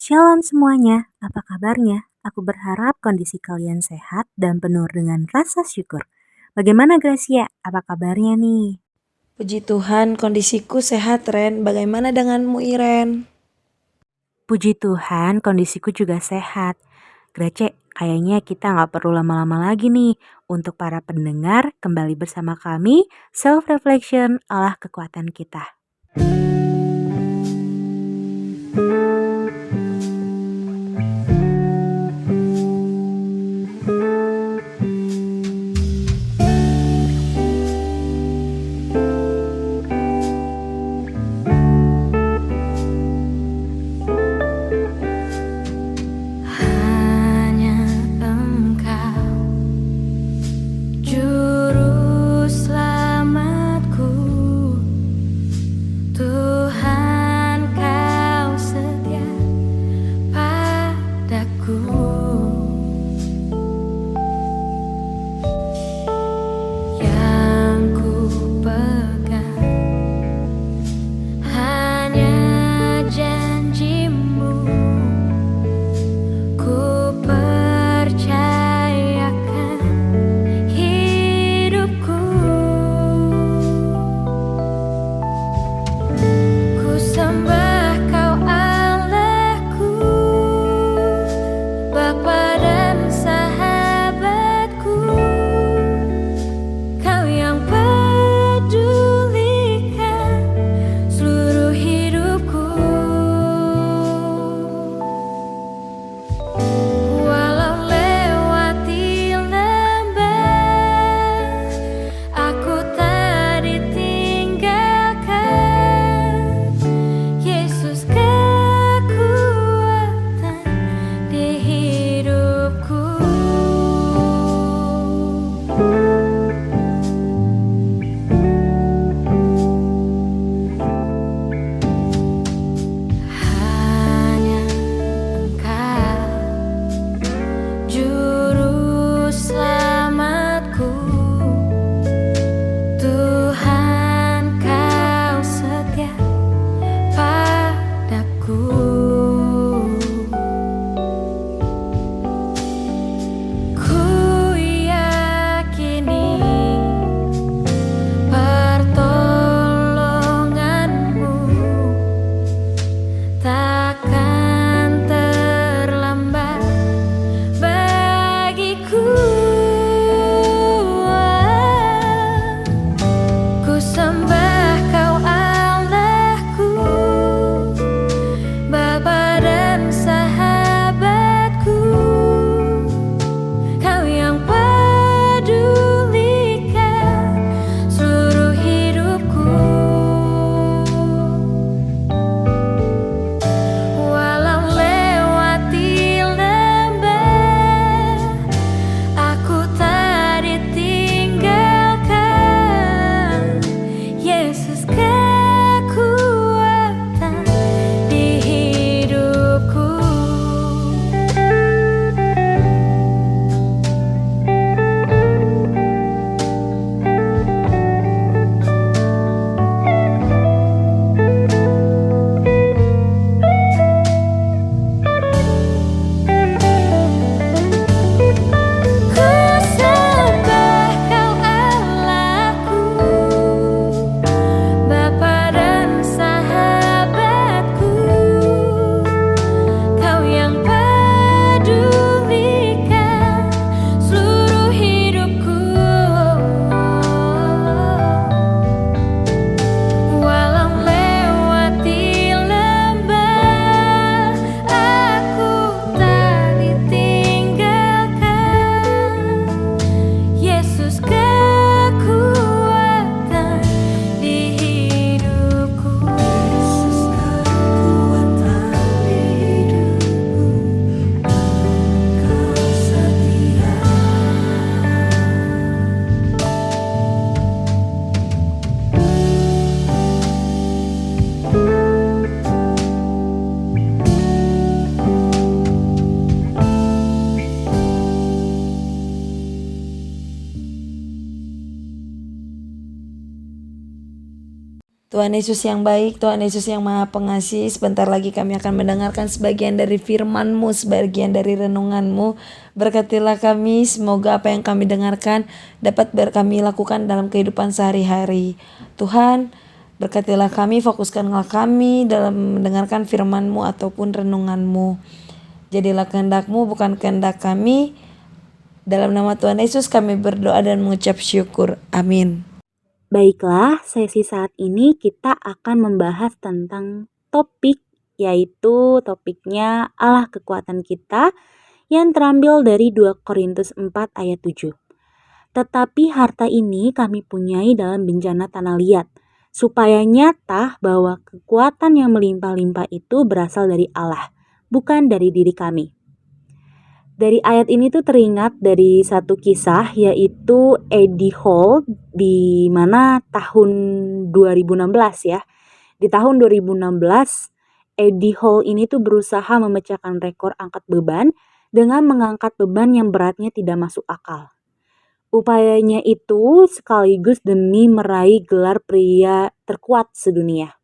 Shalom semuanya, apa kabarnya? Aku berharap kondisi kalian sehat dan penuh dengan rasa syukur. Bagaimana Gracia? Apa kabarnya nih? Puji Tuhan, kondisiku sehat, Ren. Bagaimana denganmu, Iren? Puji Tuhan, kondisiku juga sehat. Grace, kayaknya kita nggak perlu lama-lama lagi nih. Untuk para pendengar, kembali bersama kami, Self Reflection Allah Kekuatan Kita. Hanya Engkau, Juru Selamatku, Tuhan Kau setia padaku. Yang ku pegang hanya janji-Mu. Ku percayakan hidupku, ku sembah Kau Allahku, Tuhan Yesus yang baik, Tuhan Yesus yang Maha Pengasih, sebentar lagi kami akan mendengarkan sebagian dari firman-Mu, sebagian dari renungan-Mu. Berkatilah kami, semoga apa yang kami dengarkan dapat kami lakukan dalam kehidupan sehari-hari. Tuhan, berkatilah kami, fokuskanlah kami dalam mendengarkan firman-Mu ataupun renungan-Mu. Jadilah kehendak-Mu, bukan kehendak kami. Dalam nama Tuhan Yesus kami berdoa dan mengucap syukur. Amin. Baiklah, sesi saat ini kita akan membahas tentang topik, yaitu topiknya Allah kekuatan kita yang terambil dari 2 Korintus 4 ayat 7. Tetapi harta ini kami punyai dalam bencana tanah liat, supaya nyata bahwa kekuatan yang melimpah-limpah itu berasal dari Allah, bukan dari diri kami. Dari ayat ini tuh teringat dari satu kisah, yaitu Eddie Hall, di mana tahun 2016 ya. Di tahun 2016, Eddie Hall ini tuh berusaha memecahkan rekor angkat beban dengan mengangkat beban yang beratnya tidak masuk akal. Upayanya itu sekaligus demi meraih gelar pria terkuat sedunia.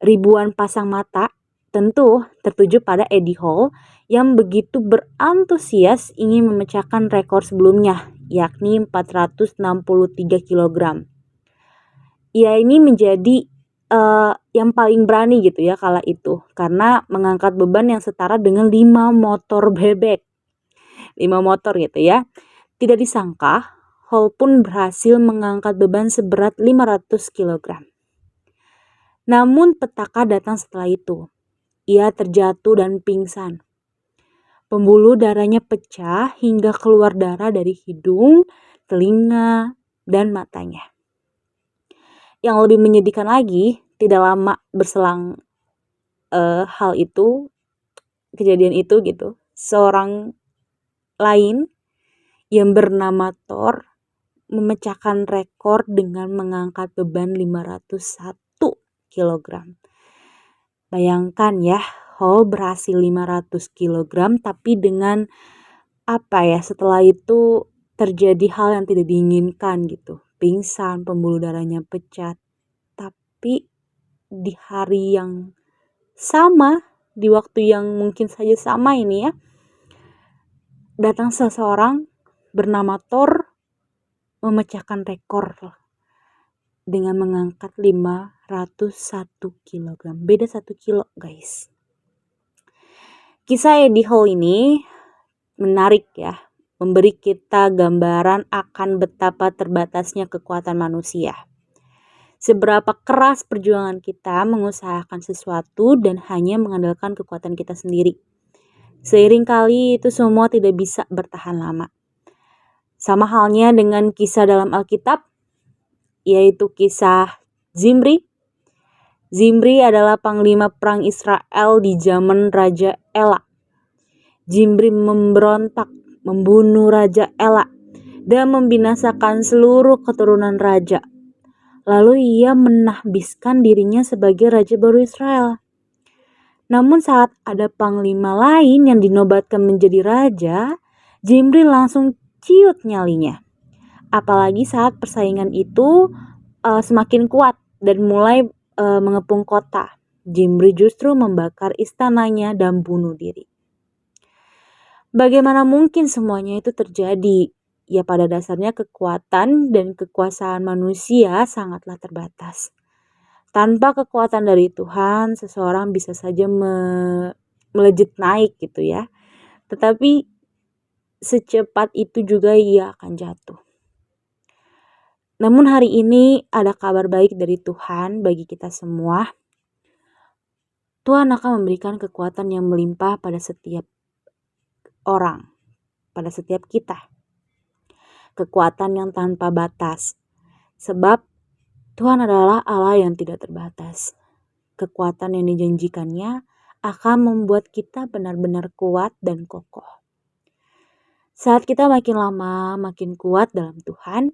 Ribuan pasang mata tentu tertuju pada Eddie Hall yang begitu berantusias ingin memecahkan rekor sebelumnya, yakni 463 kg. Ia ini menjadi yang paling berani gitu ya kala itu, karena mengangkat beban yang setara dengan 5 motor bebek. 5 motor gitu ya. Tidak disangka, Hall pun berhasil mengangkat beban seberat 500 kg. Namun petaka datang setelah itu. Ia terjatuh dan pingsan. Pembuluh darahnya pecah hingga keluar darah dari hidung, telinga, dan matanya. Yang lebih menyedihkan lagi, tidak lama berselang kejadian itu gitu, seorang lain yang bernama Thor memecahkan rekor dengan mengangkat beban 501 kg. Bayangkan ya, Hall berhasil 500 kg tapi dengan setelah itu terjadi hal yang tidak diinginkan gitu. Pingsan, pembuluh darahnya pecah. Tapi di hari yang sama, di waktu yang mungkin saja sama ini ya, datang seseorang bernama Thor memecahkan rekor dengan mengangkat 501 kg. Beda 1 kilo guys. Kisah Eddie Hall ini menarik ya, memberi kita gambaran akan betapa terbatasnya kekuatan manusia. Seberapa keras perjuangan kita mengusahakan sesuatu dan hanya mengandalkan kekuatan kita sendiri. Seiring kali itu semua tidak bisa bertahan lama. Sama halnya dengan kisah dalam Alkitab, yaitu kisah Zimri. Zimri adalah panglima perang Israel di zaman Raja Ela. Zimri memberontak, membunuh Raja Ela, dan membinasakan seluruh keturunan raja. Lalu ia menahbiskan dirinya sebagai raja baru Israel. Namun saat ada panglima lain yang dinobatkan menjadi raja, Zimri langsung ciut nyalinya. Apalagi saat persaingan itu semakin kuat dan mulai mengepung kota. Zimri justru membakar istananya dan bunuh diri. Bagaimana mungkin semuanya itu terjadi? Ya pada dasarnya kekuatan dan kekuasaan manusia sangatlah terbatas. Tanpa kekuatan dari Tuhan, seseorang bisa saja melejit naik gitu ya. Tetapi secepat itu juga ia akan jatuh. Namun hari ini ada kabar baik dari Tuhan bagi kita semua. Tuhan akan memberikan kekuatan yang melimpah pada setiap orang, pada setiap kita. Kekuatan yang tanpa batas. Sebab Tuhan adalah Allah yang tidak terbatas. Kekuatan yang dijanjikannya akan membuat kita benar-benar kuat dan kokoh. Saat kita makin lama makin kuat dalam Tuhan,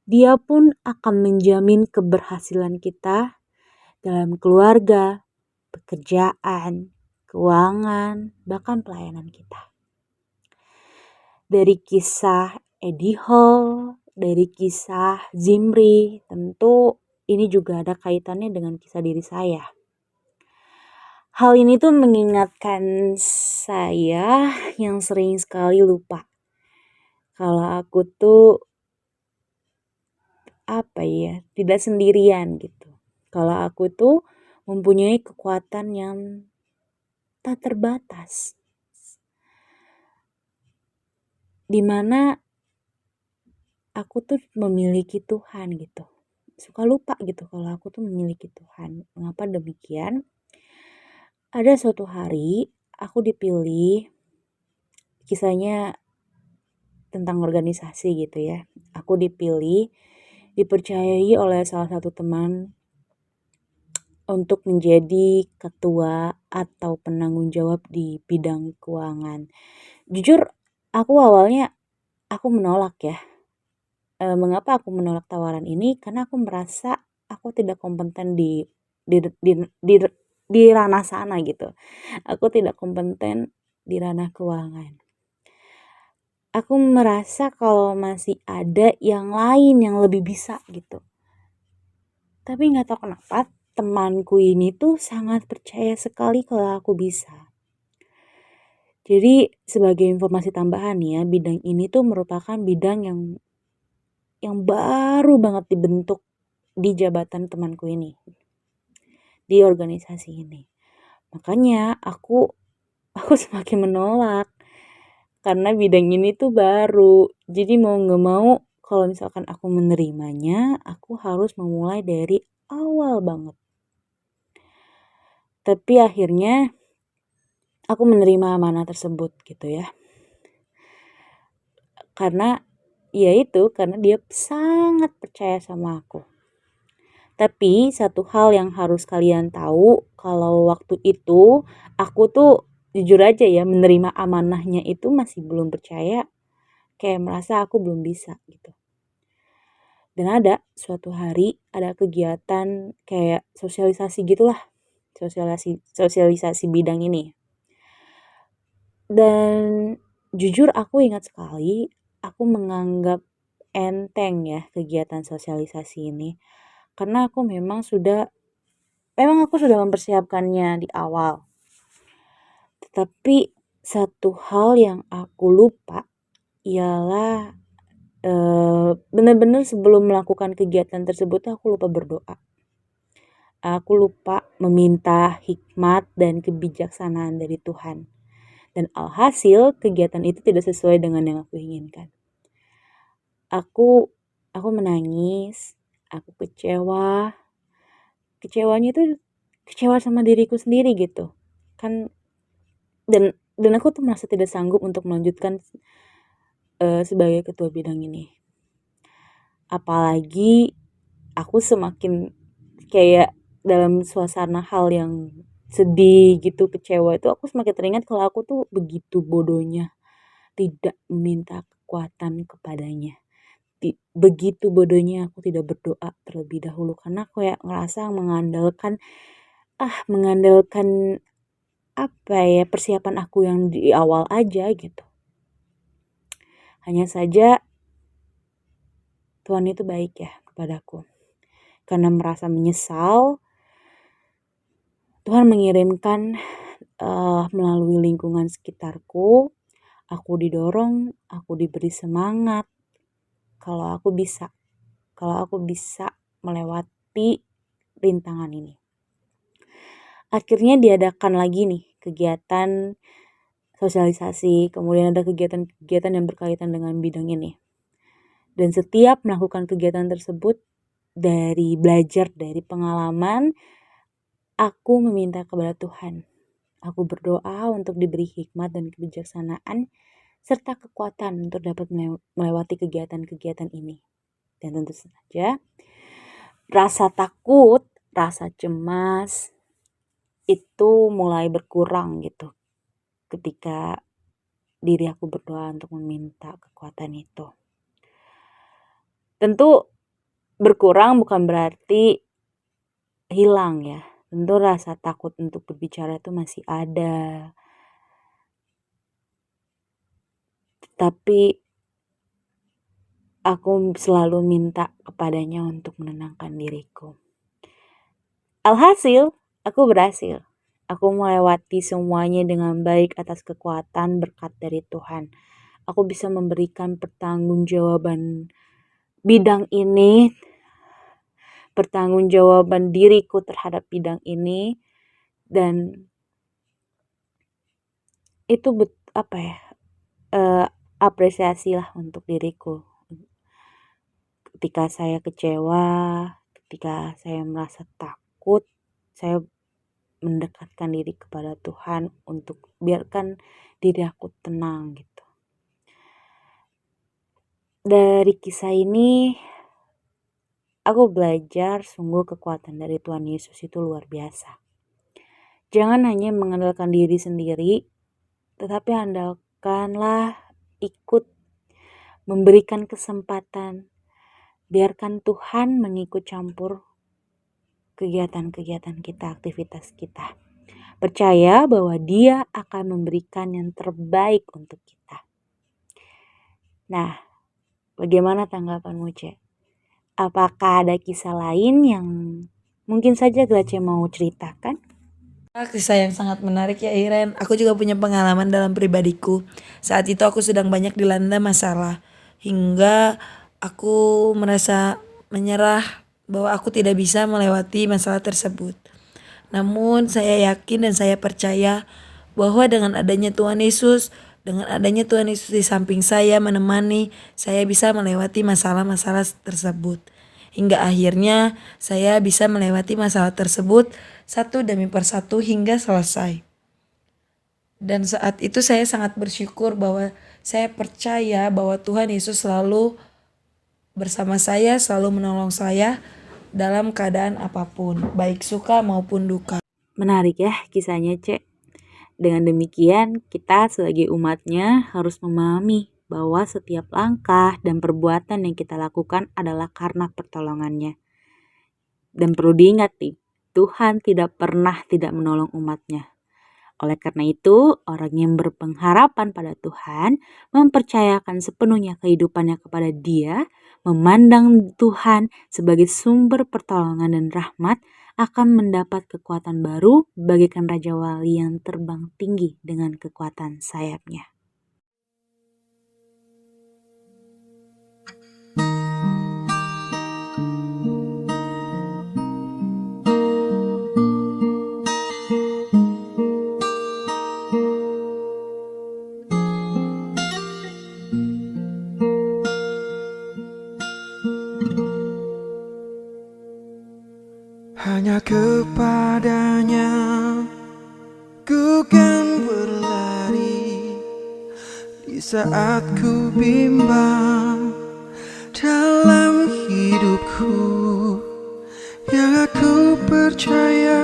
Dia pun akan menjamin keberhasilan kita dalam keluarga, pekerjaan, keuangan, bahkan pelayanan kita. Dari kisah Eddie Hall, dari kisah Zimri, tentu ini juga ada kaitannya dengan kisah diri saya. Hal ini tuh mengingatkan saya yang sering sekali lupa kalau aku tuh tidak sendirian gitu. Kalau aku tuh mempunyai kekuatan yang tak terbatas. Dimana aku tuh memiliki Tuhan gitu. Suka lupa gitu kalau aku tuh memiliki Tuhan. Mengapa demikian? Ada suatu hari aku dipilih, kisahnya tentang organisasi gitu ya. Aku dipilih, dipercayai oleh salah satu teman untuk menjadi ketua atau penanggung jawab di bidang keuangan. Jujur aku awalnya aku menolak ya. Mengapa aku menolak tawaran ini? Karena aku merasa aku tidak kompeten di di di di ranah sana gitu. Aku tidak kompeten di ranah keuangan. Aku merasa kalau masih ada yang lain yang lebih bisa gitu. Tapi nggak tahu kenapa temanku ini tuh sangat percaya sekali kalau aku bisa. Jadi sebagai informasi tambahan ya, bidang ini tuh merupakan bidang yang baru banget dibentuk di jabatan temanku ini, di organisasi ini. Makanya aku semakin menolak karena bidang ini tuh baru. Jadi mau nggak mau kalau misalkan aku menerimanya, aku harus memulai dari awal banget. Tapi akhirnya aku menerima amanah tersebut gitu ya. Karena karena dia sangat percaya sama aku. Tapi satu hal yang harus kalian tahu, kalau waktu itu aku tuh jujur aja ya menerima amanahnya itu masih belum percaya, kayak merasa aku belum bisa gitu. Dan ada suatu hari ada kegiatan kayak sosialisasi gitulah, sosialisasi bidang ini. Dan jujur aku ingat sekali, aku menganggap enteng ya kegiatan sosialisasi ini. Karena memang aku sudah mempersiapkannya di awal. Tetapi satu hal yang aku lupa ialah benar-benar sebelum melakukan kegiatan tersebut aku lupa berdoa. Aku lupa meminta hikmat dan kebijaksanaan dari Tuhan. Dan alhasil kegiatan itu tidak sesuai dengan yang aku inginkan. Aku menangis, aku kecewa. Kecewanya itu kecewa sama diriku sendiri gitu. Kan dan aku tuh merasa tidak sanggup untuk melanjutkan sebagai ketua bidang ini. Apalagi aku semakin kayak dalam suasana hal yang sedih gitu, kecewa itu aku semakin teringat kalau aku tuh begitu bodohnya tidak meminta kekuatan kepadanya. Begitu bodohnya aku tidak berdoa terlebih dahulu karena aku kayak ngerasa mengandalkan persiapan aku yang di awal aja gitu. Hanya saja Tuhan itu baik ya kepadaku. Karena merasa menyesal, Tuhan mengirimkan melalui lingkungan sekitarku, aku didorong, aku diberi semangat kalau aku bisa melewati rintangan ini. Akhirnya diadakan lagi nih kegiatan sosialisasi, kemudian ada kegiatan-kegiatan yang berkaitan dengan bidang ini. Dan setiap melakukan kegiatan tersebut, dari belajar dari pengalaman, aku meminta kepada Tuhan. Aku berdoa untuk diberi hikmat dan kebijaksanaan serta kekuatan untuk dapat melewati kegiatan-kegiatan ini. Dan tentu saja rasa takut, rasa cemas itu mulai berkurang gitu ketika diri aku berdoa untuk meminta kekuatan itu. Tentu berkurang bukan berarti hilang ya. Tentu rasa takut untuk berbicara itu masih ada. Tapi aku selalu minta kepadanya untuk menenangkan diriku. Alhasil, aku berhasil. Aku melewati semuanya dengan baik atas kekuatan berkat dari Tuhan. Aku bisa memberikan pertanggungjawaban bidang ini, pertanggungjawaban diriku terhadap bidang ini, dan itu apresiasi lah untuk diriku. Ketika saya kecewa, ketika saya merasa takut, saya mendekatkan diri kepada Tuhan untuk biarkan diri aku tenang gitu. Dari kisah ini, aku belajar sungguh kekuatan dari Tuhan Yesus itu luar biasa. Jangan hanya mengandalkan diri sendiri, tetapi andalkanlah ikut memberikan kesempatan. Biarkan Tuhan mengikut campur kegiatan-kegiatan kita, aktivitas kita. Percaya bahwa Dia akan memberikan yang terbaik untuk kita. Nah, bagaimana tanggapanmu, Cek? Apakah ada kisah lain yang mungkin saja Grace mau ceritakan? Kisah yang sangat menarik ya Iren. Aku juga punya pengalaman dalam pribadiku. Saat itu aku sedang banyak dilanda masalah. Hingga aku merasa menyerah bahwa aku tidak bisa melewati masalah tersebut. Namun saya yakin dan saya percaya bahwa dengan adanya Tuhan Yesus, di samping saya menemani, saya bisa melewati masalah-masalah tersebut. Hingga akhirnya saya bisa melewati masalah tersebut satu demi persatu hingga selesai. Dan saat itu saya sangat bersyukur bahwa saya percaya bahwa Tuhan Yesus selalu bersama saya, selalu menolong saya dalam keadaan apapun, baik suka maupun duka. Menarik ya kisahnya, Cek. Dengan demikian, kita sebagai umatnya harus memahami bahwa setiap langkah dan perbuatan yang kita lakukan adalah karena pertolongannya. Dan perlu diingat nih, Tuhan tidak pernah tidak menolong umatnya. Oleh karena itu, orang yang berpengharapan pada Tuhan, mempercayakan sepenuhnya kehidupannya kepada Dia, memandang Tuhan sebagai sumber pertolongan dan rahmat, akan mendapat kekuatan baru bagaikan Raja Wali yang terbang tinggi dengan kekuatan sayapnya. Hanya kepadanya ku kan berlari di saat ku bimbang dalam hidupku. Yang aku percaya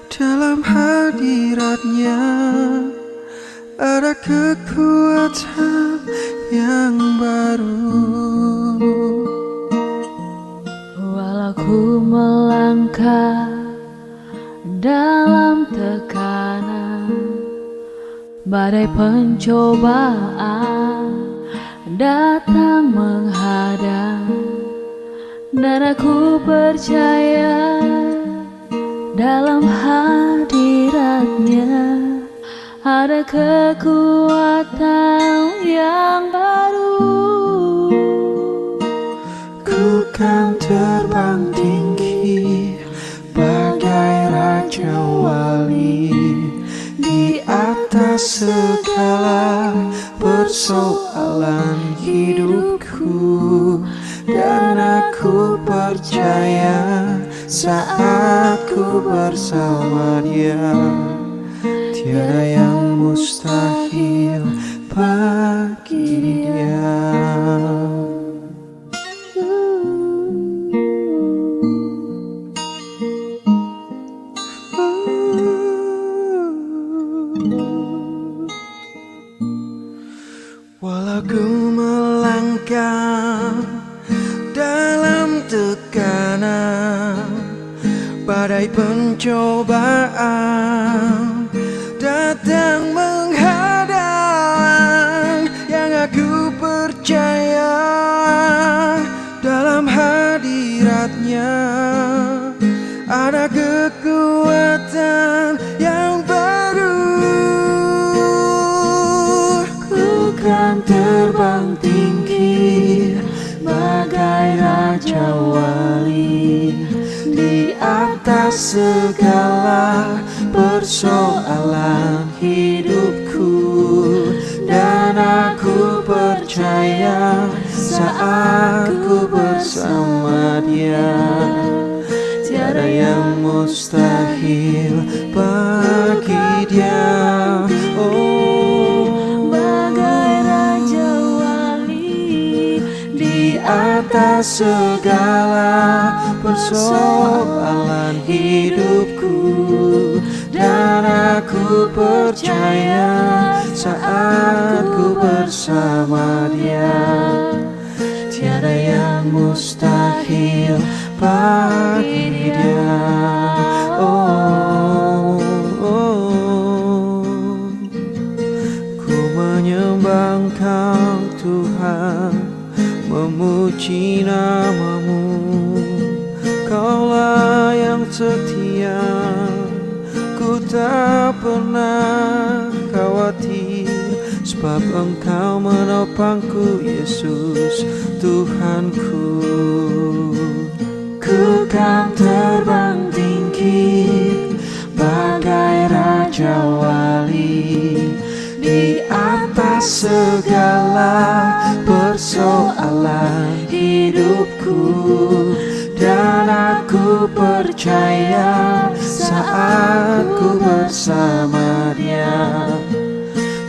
dalam hadiratnya ada kekuatan yang baru. Ku melangkah dalam tekanan, badai pencobaan datang menghadang, dan aku percaya dalam hadiratnya ada kekuatan yang baru. Ku kan terbang tinggi bagai Raja Wali di atas segala persoalan hidupku. Dan aku percaya saat ku bersama Dia, tiada yang mustahil bagi Dia. Walau ku melangkah dalam tekanan, badai pencobaan datang menghadang, yang aku percaya terbang tinggi bagai raja wali di atas segala persoalan hidupku. Dan aku percaya saat ku bersama Dia, tiada yang mustahil bagi Dia. Oh, bagai raja wali di atas segala persoalan hidupku. Dan aku percaya saat ku bersama Dia, tiada yang mustahil bagi Dia. Oh, oh, ku menyembah Engkau Tuhan, memuji nama-Mu. Kaulah yang setia, ku tak pernah khawatir, sebab Engkau menopangku, Yesus Tuhanku. Ku kan terbang tinggi bagai raja wali di atas segala persoalan hidupku. Dan aku percaya saat ku bersama Dia,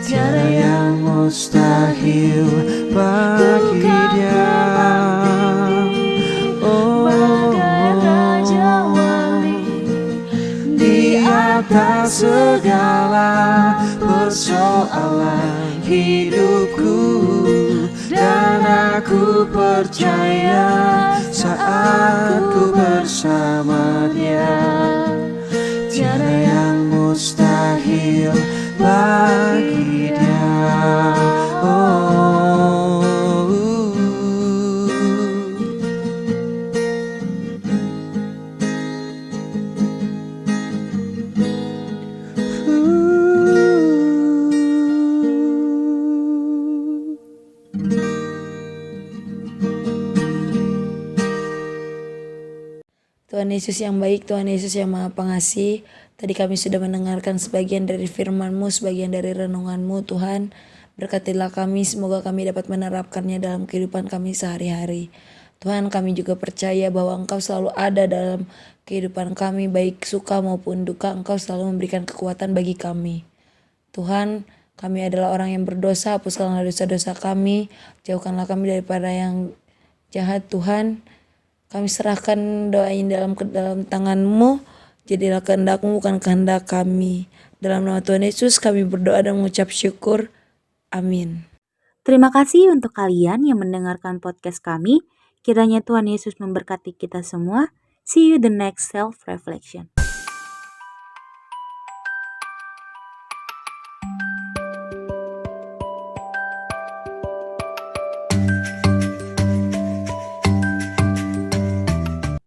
tiada yang mustahil bagi Dia. Oh, raja wali di atas segala persoalan hidupku. Dan aku percaya saat ku bersama Dia, tiada yang mustahil bagi Dia. Oh, Tuhan Yesus yang baik, Tuhan Yesus yang Maha Pengasih, tadi kami sudah mendengarkan sebagian dari firman-Mu, sebagian dari renungan-Mu. Tuhan, berkatilah kami, semoga kami dapat menerapkannya dalam kehidupan kami sehari-hari. Tuhan, kami juga percaya bahwa Engkau selalu ada dalam kehidupan kami, baik suka maupun duka. Engkau selalu memberikan kekuatan bagi kami. Tuhan, kami adalah orang yang berdosa, hapuskanlah dosa-dosa kami, jauhkanlah kami daripada yang jahat. Tuhan, kami serahkan doa ini dalam tangan-Mu, jadilah kehendak-Mu bukan kehendak kami. Dalam nama Tuhan Yesus kami berdoa dan mengucap syukur. Amin. Terima kasih untuk kalian yang mendengarkan podcast kami. Kiranya Tuhan Yesus memberkati kita semua. See you the next self-reflection.